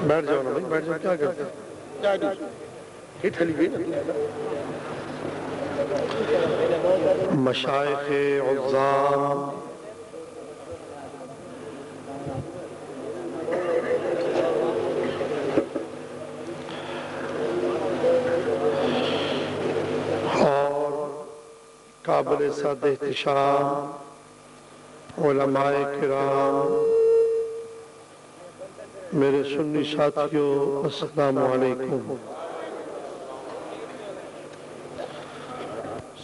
بیٹھ جاؤ نا بھائی، بیٹھ جاؤ، کیا کرتے مشائخ عظام اور قابل صد احتشام علماء کرام، میرے سنی ساتھیوں، السلام علیکم۔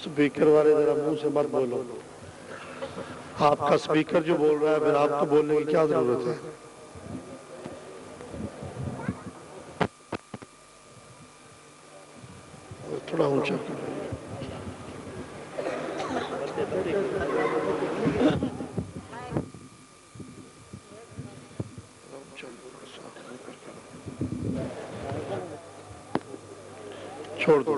سپیکر والے ذرا منہ سے مت بولو، آپ کا سپیکر جو بول رہا ہے پھر آپ کو بولنے کی کیا ضرورت ہے؟ تھوڑا اونچا کرو۔ چھوڑ دو،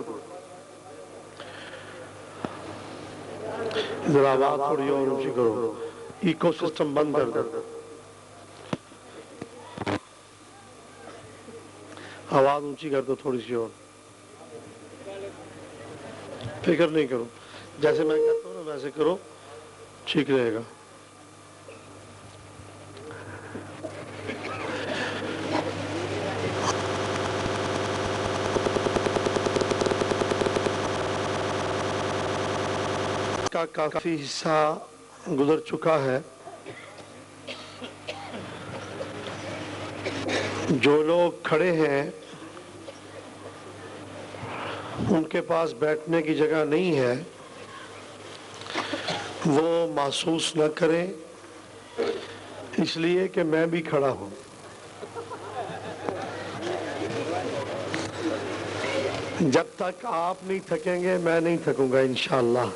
ذرا آواز تھوڑی اور اونچی کرو، ایکو سسٹم بند کر دو، آواز اونچی کر دو تھوڑی سی اور، فکر نہیں کرو، جیسے میں کہتا ہوں نا ویسے کرو، ٹھیک رہے گا۔ کا کافی حصہ گزر چکا ہے، جو لوگ کھڑے ہیں ان کے پاس بیٹھنے کی جگہ نہیں ہے، وہ محسوس نہ کریں، اس لیے کہ میں بھی کھڑا ہوں۔ جب تک آپ نہیں تھکیں گے میں نہیں تھکوں گا انشاءاللہ۔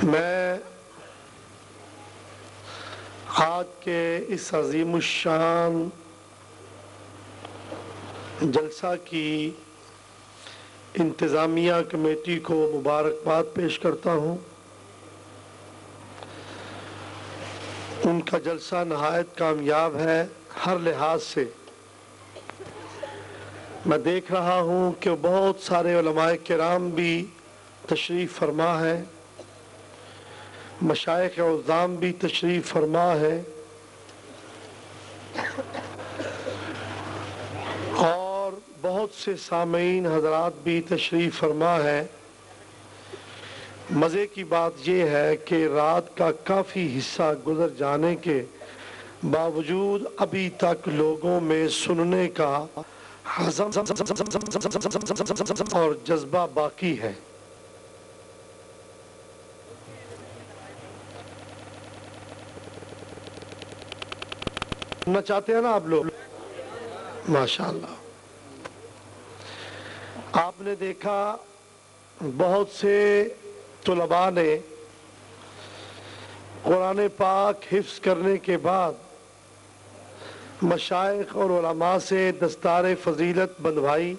میں آج کے اس عظیم الشان جلسہ کی انتظامیہ کمیٹی کو مبارکباد پیش کرتا ہوں۔ ان کا جلسہ نہایت کامیاب ہے ہر لحاظ سے۔ میں دیکھ رہا ہوں کہ بہت سارے علماء کرام بھی تشریف فرما ہے، مشائخ عظام بھی تشریف فرما ہے، اور بہت سے سامعین حضرات بھی تشریف فرما ہے۔ مزے کی بات یہ ہے کہ رات کا کافی حصہ گزر جانے کے باوجود ابھی تک لوگوں میں سننے کا عزم اور جذبہ باقی ہے۔ سننا چاہتے ہیں نا آپ لوگ؟ ماشاءاللہ۔ آپ نے دیکھا بہت سے طلباء نے قرآن پاک حفظ کرنے کے بعد مشائخ اور علماء سے دستار فضیلت بندھوائی،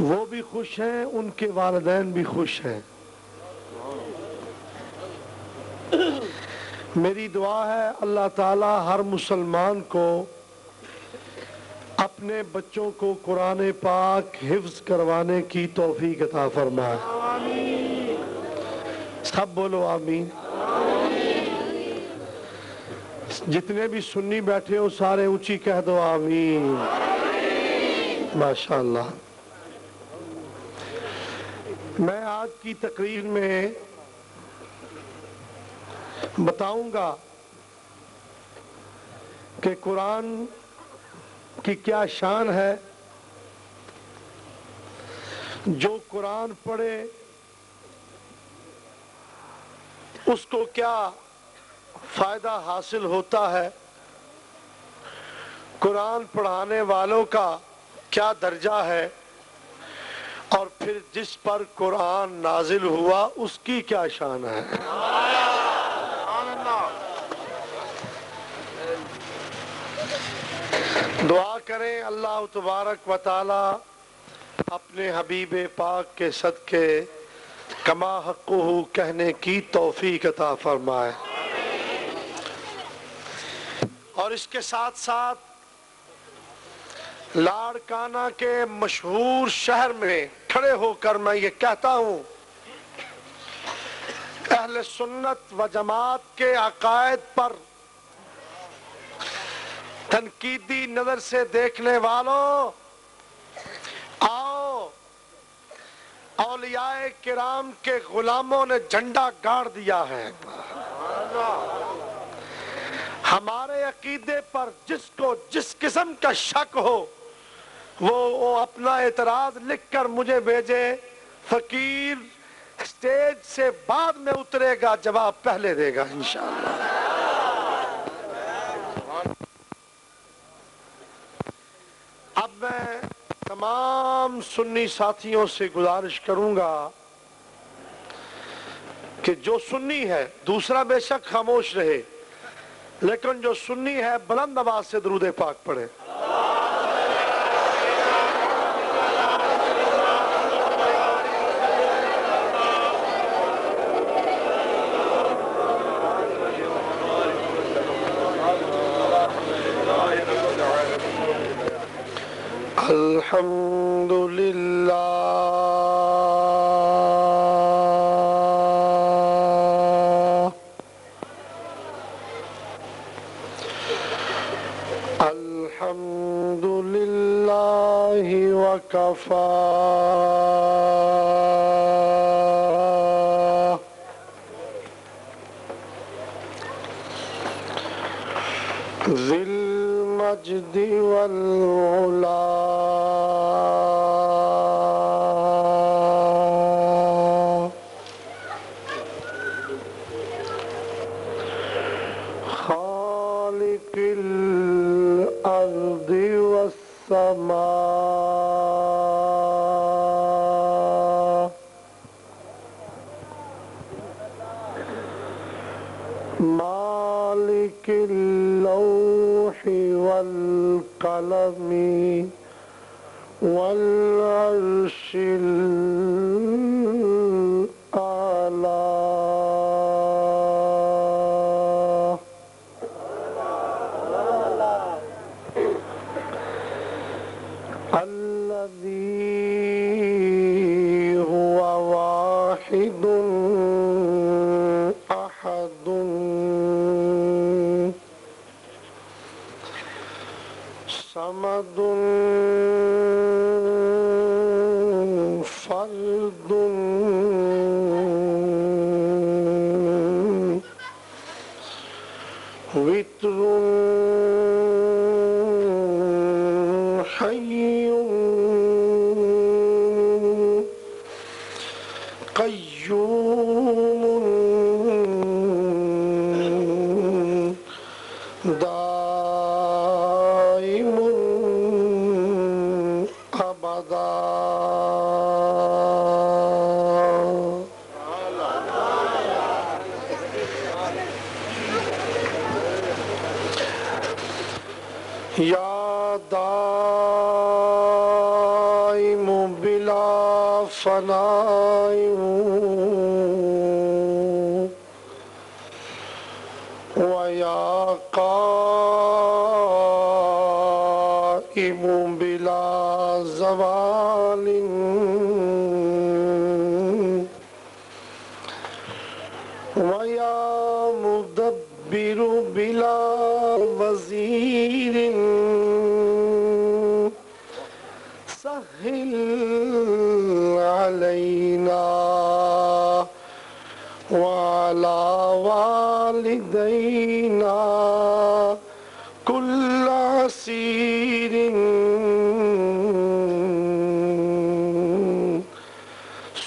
وہ بھی خوش ہیں، ان کے والدین بھی خوش ہیں۔ میری دعا ہے اللہ تعالی ہر مسلمان کو اپنے بچوں کو قرآن پاک حفظ کروانے کی توفیق عطا فرمائے۔ سب بولو آمین۔ جتنے بھی سنی بیٹھے ہو سارے اونچی کہہ دو آمین۔ ماشاءاللہ۔ میں آج کی تقریر میں بتاؤں گا کہ قرآن کی کیا شان ہے، جو قرآن پڑھے اس کو کیا فائدہ حاصل ہوتا ہے، قرآن پڑھانے والوں کا کیا درجہ ہے، اور پھر جس پر قرآن نازل ہوا اس کی کیا شان ہے۔ دعا کریں اللہ تبارک و تعالی اپنے حبیب پاک کے صدقے کما حقہ کہنے کی توفیق عطا فرمائے، اور اس کے ساتھ ساتھ لاڑکانہ کے مشہور شہر میں کھڑے ہو کر میں یہ کہتا ہوں، اہل سنت و جماعت کے عقائد پر تنقیدی نظر سے دیکھنے والوں، آؤ، اولیاء کرام کے غلاموں نے جھنڈا گاڑ دیا ہے۔ ہمارے عقیدے پر جس کو جس قسم کا شک ہو وہ اپنا اعتراض لکھ کر مجھے بھیجے، فقیر سٹیج سے بعد میں اترے گا، جواب پہلے دے گا انشاءاللہ۔ اب میں تمام سنی ساتھیوں سے گزارش کروں گا کہ جو سنی ہے، دوسرا بے شک خاموش رہے، لیکن جو سنی ہے بلند آواز سے درود پاک پڑھے۔ الحمدللہ الحمدللہ وکفی ذی المجد والعلا خالق الارض والسماء مالک اللوح والقلم والعرش الأعلى الذي هو واحد أحد صمد فرد وتر حي قيوم دائم أبدا یا دائم بلا فناء ویا قائم بلا زوال ویا مدبر بلا وزیر سهل علينا وعلى والدينا كل عسير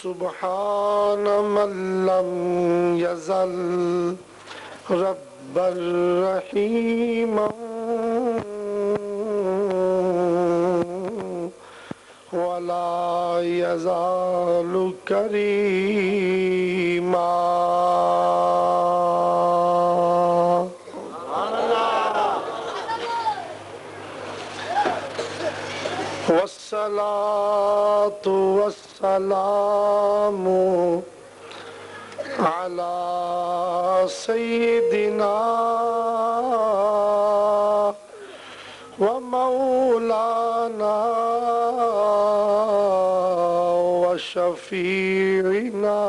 سبحان من لم يزل ربا رحيما ولا يزال كريما والصلاة والسلام على سيدنا ومولانا وشفيعنا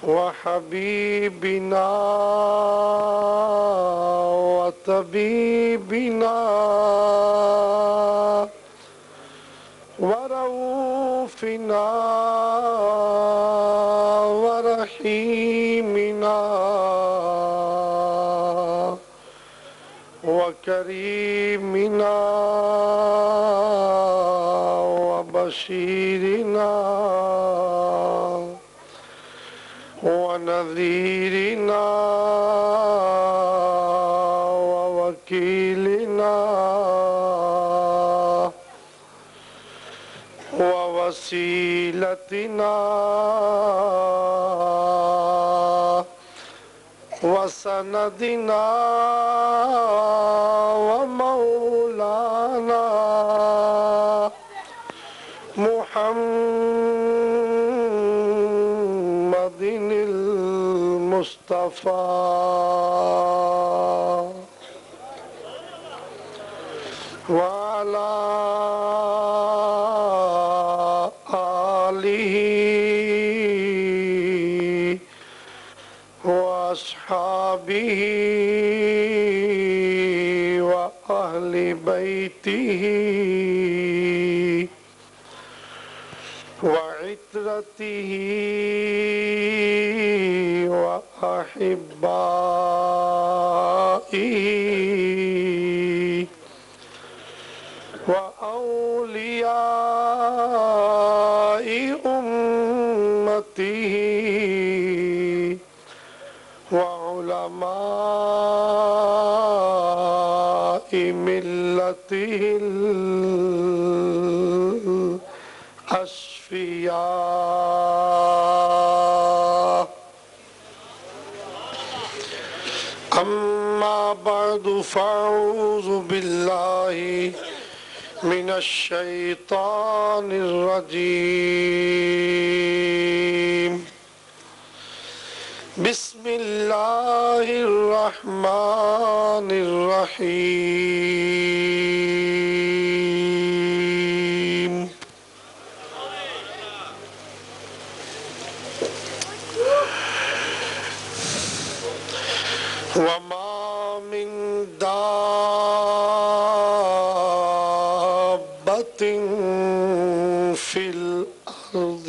وحبيبنا وطبيبنا ورؤوفنا ورحيمنا وكريمنا وبشيرنا ونذيرنا ووكيلنا ووسيلتنا وسندنا ومولانا محمد المصطفى وعلى آله وأصحابه وأهل بيته وعترته وأحبائه وأولياء أمته وعلماء ملته الأشفياء. أما بعد فأعوذ بالله من الشيطان الرجيم. بسم الله الرحمن الرحيم. وما من دابة في الأرض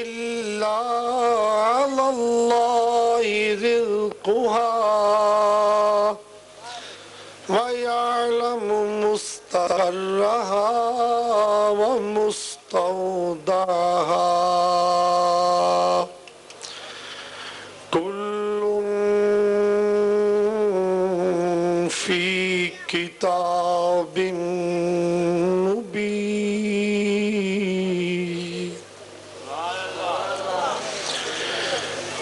إلا على الله رزقها ويعلم مستقرها ومستودعها كل في كتاب مبين.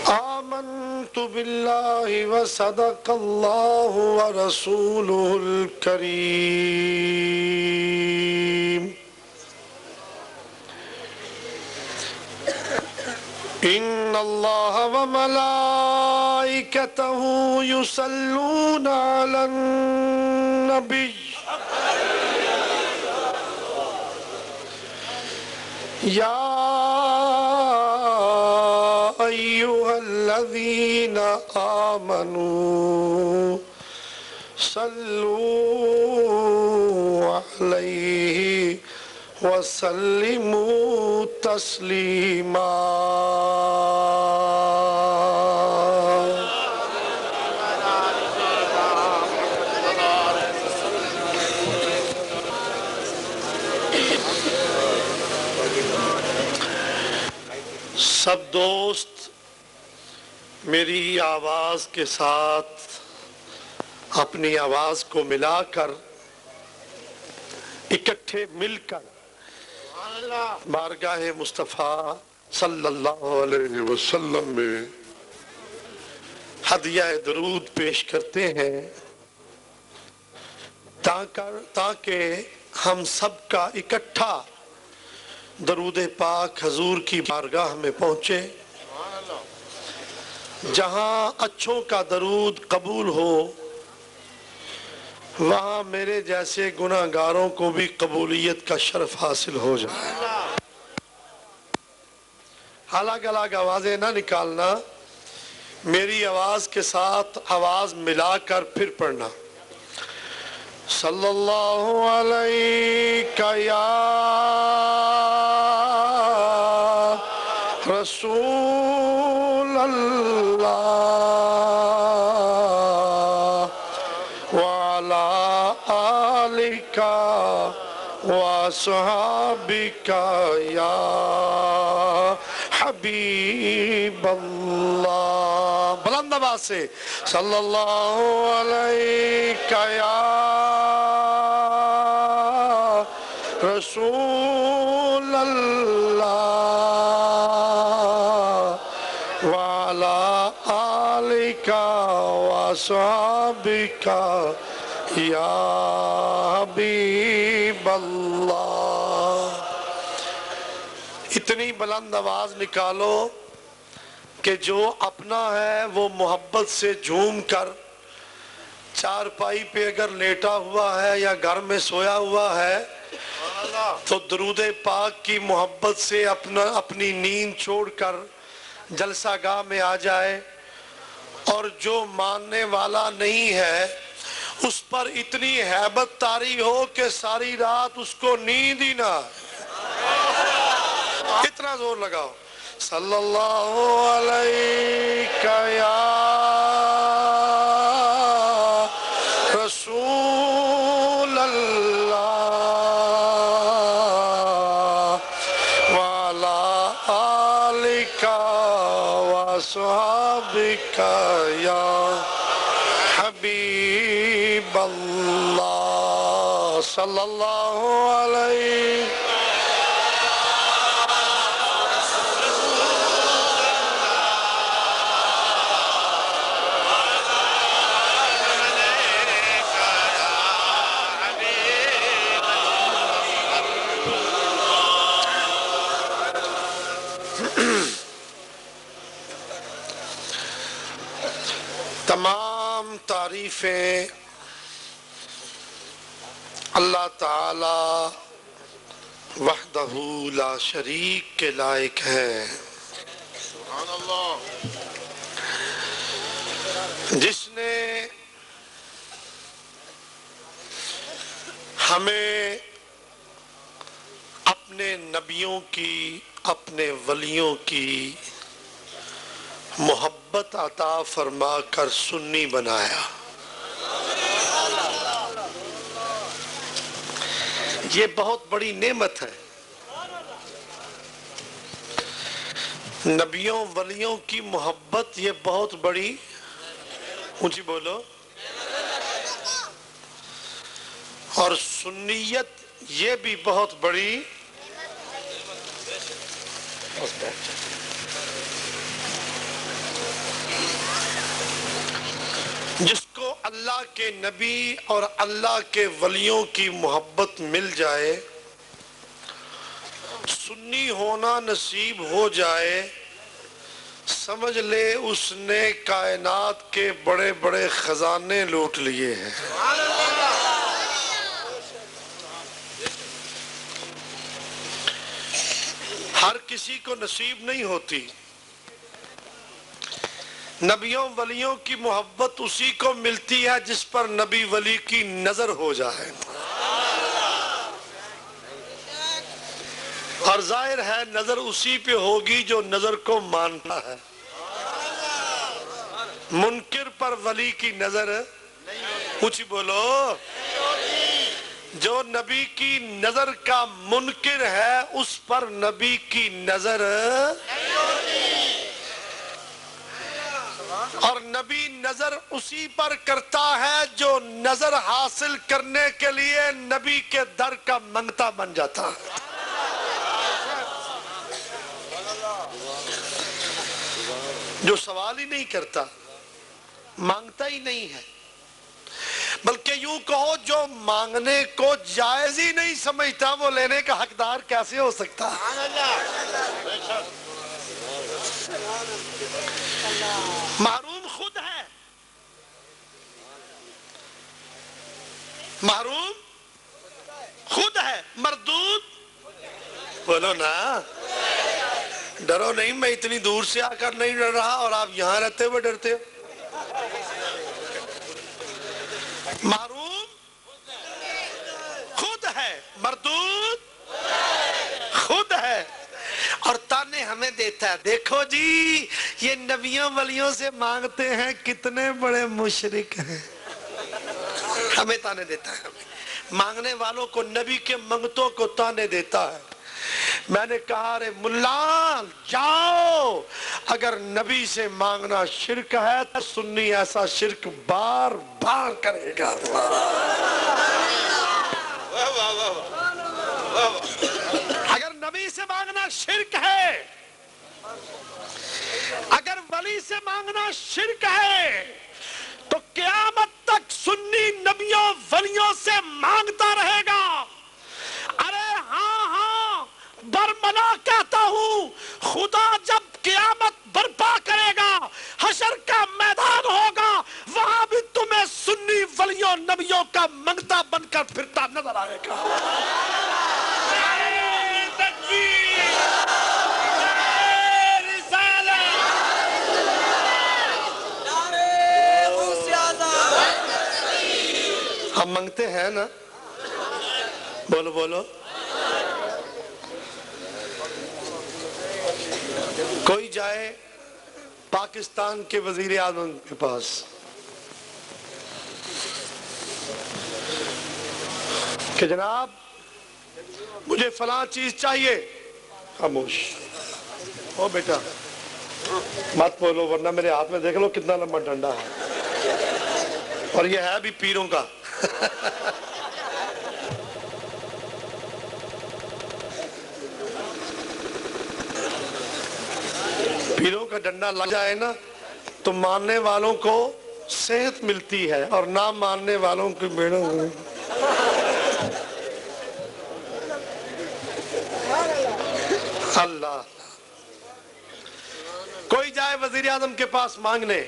آمنت بالله وصدق الله ورسوله الكريم. إن الله وملائكته يصلون على النبي يا أيها الذين آمنوا صلوا عليه وسلموا تسلیما. سب دوست میری آواز کے ساتھ اپنی آواز کو ملا کر اکٹھے مل کر بارگاہ مصطفیٰ صلی اللہ علیہ وسلم میں ہدیہ درود پیش کرتے ہیں. تاکہ ہم سب کا اکٹھا درود پاک حضور کی بارگاہ میں پہنچے، جہاں اچھوں کا درود قبول ہو وہاں میرے جیسے گناہگاروں کو بھی قبولیت کا شرف حاصل ہو جائے۔ الگ الگ آوازیں نہ نکالنا، میری آواز کے ساتھ آواز ملا کر پھر پڑھنا۔ صلی اللہ علیہ یا رسول اللہ وعلی آلک وصحابک یا حبیب اللہ۔ بلند آواز سے صلی اللہ علیہ یا رسول اللہ وعلی آلک وصحابک یا حبیب اللہ۔ اتنی بلند آواز نکالو کہ جو اپنا ہے وہ محبت سے جھوم کر چارپائی پہ اگر لیٹا ہوا ہے یا گھر میں سویا ہوا ہے تو درود پاک کی محبت سے اپنی نیند چھوڑ کر جلسہ گاہ میں آ جائے، اور جو ماننے والا نہیں ہے اس پر اتنی ہیبت طاری ہو کہ ساری رات اس کو نیند ہی نہ آئے۔ اتنا زور لگاؤ صلی اللہ علیہ یا رسول اللہ وعلی آلک وصحابک یا حبیب اللہ۔ صلی اللہ علیہ تمام تعریفیں اللہ تعالی وحدہ لا شریک کے لائق ہیں، سبحان اللہ، جس نے ہمیں اپنے نبیوں کی، اپنے ولیوں کی محبت عطا فرما کر سنی بنایا۔ یہ بہت بڑی نعمت ہے۔ نبیوں ولیوں کی محبت یہ بہت بڑی، اونچی بولو، اور سنیت یہ بھی بہت بڑی۔ جس کو اللہ کے نبی اور اللہ کے ولیوں کی محبت مل جائے، سنی ہونا نصیب ہو جائے، سمجھ لے اس نے کائنات کے بڑے بڑے خزانے لوٹ لیے ہیں۔ ہر کسی کو نصیب نہیں ہوتی۔ نبیوں ولیوں کی محبت اسی کو ملتی ہے جس پر نبی ولی کی نظر ہو جائے، اور ظاہر ہے نظر اسی پہ ہوگی جو نظر کو مانتا ہے۔ منکر پر ولی کی نظر، اونچی بولو، جو نبی کی نظر کا منکر ہے اس پر نبی کی نظر، اور نبی نظر اسی پر کرتا ہے جو نظر حاصل کرنے کے لیے نبی کے در کا منگتا بن جاتا ہے۔ جو سوال ہی نہیں کرتا، مانگتا ہی نہیں ہے، بلکہ یوں کہو جو مانگنے کو جائز ہی نہیں سمجھتا وہ لینے کا حقدار کیسے ہو سکتا؟ محروم خود ہے، محروم خود ہے، مردود بولو نا، ڈرو نہیں، میں اتنی دور سے آ کر نہیں ڈر رہا اور آپ یہاں رہتے ہوئے ڈرتے ہو۔ محروم خود ہے، مردود خود ہے، اور تانے ہمیں دیتا ہے، دیکھو جی یہ نبیوں ولیوں سے مانگتے ہیں کتنے بڑے مشرک ہیں، ہمیں تانے دیتا ہے، مانگنے والوں کو، نبی کے منگتوں کو تانے دیتا ہے۔ میں نے کہا رے ملان جاؤ، اگر نبی سے مانگنا شرک ہے تو سنی ایسا شرک بار بار کرے گا۔ اگر نبی سے مانگنا شرک ہے، اگر ولی سے مانگنا شرک ہے، تو قیامت تک سنی نبیوں ولیوں سے مانگتا رہے گا۔ ارے ہاں ہاں برملا کہتا ہوں، خدا جب قیامت برپا کرے گا، حشر کا میدان ہوگا، وہاں بھی تمہیں سنی ولیوں نبیوں کا منگتا بن کر پھرتا نظر آئے گا۔ ہم منگتے ہیں نا، بولو بولو، کوئی جائے پاکستان کے وزیر اعظم کے پاس، کہ جناب مجھے فلاں چیز چاہیے، خاموش او بیٹا مت بولو ورنہ میرے ہاتھ میں دیکھ لو کتنا لمبا ڈنڈا ہے، اور یہ ہے بھی پیروں کا۔ پیروں کا ڈنڈا لگ جائے نا تو ماننے والوں کو صحت ملتی ہے اور نہ ماننے والوں کی بیڑا ہوئی۔ اللہ، کوئی جائے وزیر اعظم کے پاس مانگنے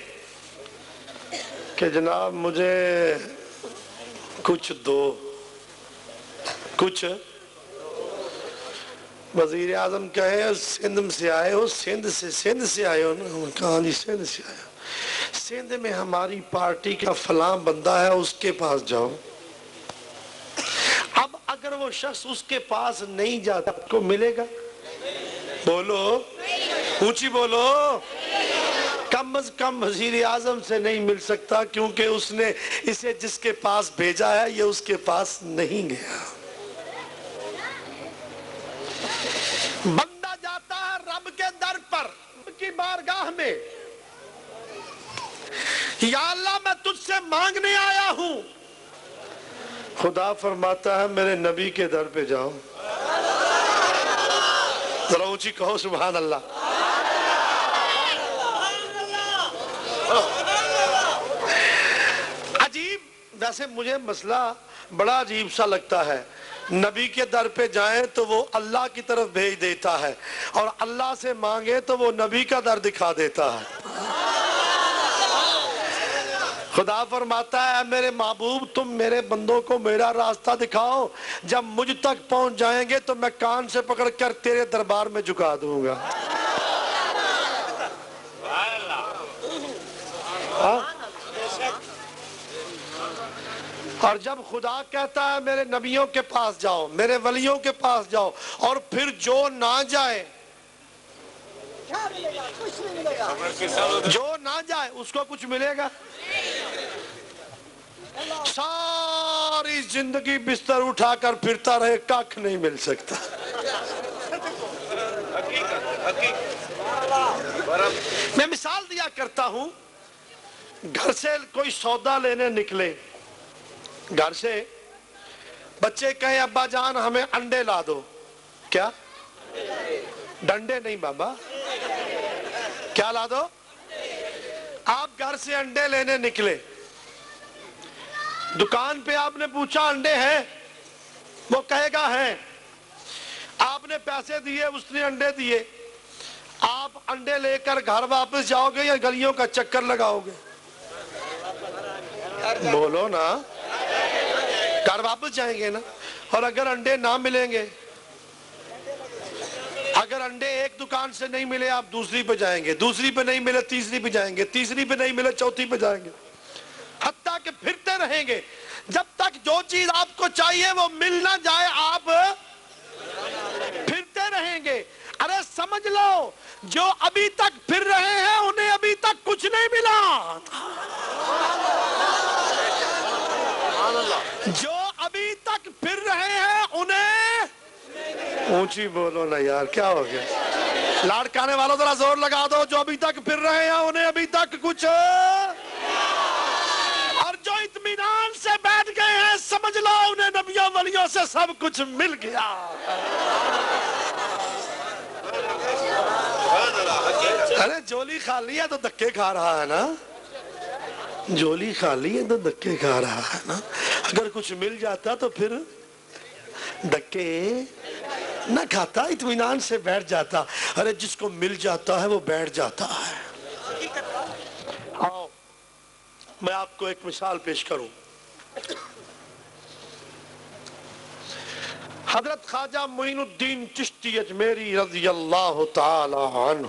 کہ جناب مجھے کچھ دو، کچھ، وزیر اعظم کہے سندھ سے آئے ہو، سندھ سے آئے ہو نا، کہاں جی سندھ سے آئے ہو، سندھ میں ہماری پارٹی کا فلاں بندہ ہے اس کے پاس جاؤ۔ اب اگر وہ شخص اس کے پاس نہیں جاتا کو ملے گا؟ بولو اونچی بولو، کم از کم وزیر اعظم سے نہیں مل سکتا، کیونکہ اس نے اسے جس کے پاس بھیجا ہے یہ اس کے پاس نہیں گیا۔ بندہ جاتا ہے رب کے در پر، رب کی بارگاہ میں، یا اللہ میں تجھ سے مانگنے آیا ہوں، خدا فرماتا ہے میرے نبی کے در پہ جاؤ۔ ذرا اونچی کہو سبحان اللہ۔ عجیب، ویسے مجھے مسئلہ بڑا عجیب سا لگتا ہے، نبی کے در پہ جائیں تو وہ اللہ کی طرف بھیج دیتا ہے، اور اللہ سے مانگے تو وہ نبی کا در دکھا دیتا ہے۔ خدا فرماتا ہے اے میرے محبوب تم میرے بندوں کو میرا راستہ دکھاؤ، جب مجھ تک پہنچ جائیں گے تو میں کان سے پکڑ کر تیرے دربار میں جھکا دوں گا۔ اور جب خدا کہتا ہے میرے نبیوں کے پاس جاؤ، میرے ولیوں کے پاس جاؤ، اور پھر جو نہ جائے، جو نہ جائے اس کو کچھ ملے گا؟ ساری زندگی بستر اٹھا کر پھرتا رہے، کاکھ نہیں مل سکتا۔ میں مثال دیا کرتا ہوں، گھر سے کوئی سودا لینے نکلے، گھر سے بچے کہیں ابا جان ہمیں انڈے لا دو، کیا؟ ڈنڈے نہیں بابا، کیا لا دو؟ آپ گھر سے انڈے لینے نکلے، دکان پہ آپ نے پوچھا انڈے ہیں؟ وہ کہے گا ہیں۔ آپ نے پیسے دیے، اس نے انڈے دیے، آپ انڈے لے کر گھر واپس جاؤ گے یا گلیوں کا چکر لگاؤ گے؟ بولو نا، گھر واپس جائیں گے نا۔ اور اگر انڈے نہ ملیں گے، اگر انڈے ایک دکان سے نہیں ملے آپ دوسری پہ جائیں گے، دوسری پہ نہیں ملے تیسری پہ جائیں گے، تیسری پہ نہیں ملے چوتھی پہ جائیں گے، حتیٰ کہ پھرتے رہیں گے جب تک جو چیز آپ کو چاہیے وہ مل نہ جائے، آپ پھرتے رہیں گے۔ ارے سمجھ لو، جو ابھی تک پھر رہے ہیں انہیں ابھی تک کچھ نہیں ملا، جو ابھی تک پھر رہے ہیں انہیں، اونچی بولو نا یار، کیا ہو گیا؟ لاڑکانے والوں ذرا زور لگا دو، جو ابھی تک پھر رہے ہیں انہیں ابھی تک کچھ، اور جو اطمینان سے بیٹھ گئے ہیں سمجھ لو انہیں نبیوں ولیوں سے سب کچھ مل گیا۔ ارے جولی خالی ہے تو دھکے کھا رہا ہے نا، جولی خالی ہے تو دھکے کھا رہا ہے نا۔ اگر کچھ مل جاتا تو پھر دھکے نہ کھاتا، اطمینان سے بیٹھ جاتا۔ ارے جس کو مل جاتا ہے وہ بیٹھ جاتا ہے۔ آؤ میں آپ کو ایک مثال پیش کروں۔ حضرت خواجہ معین الدین چشتی اجمیری رضی اللہ تعالی عنہ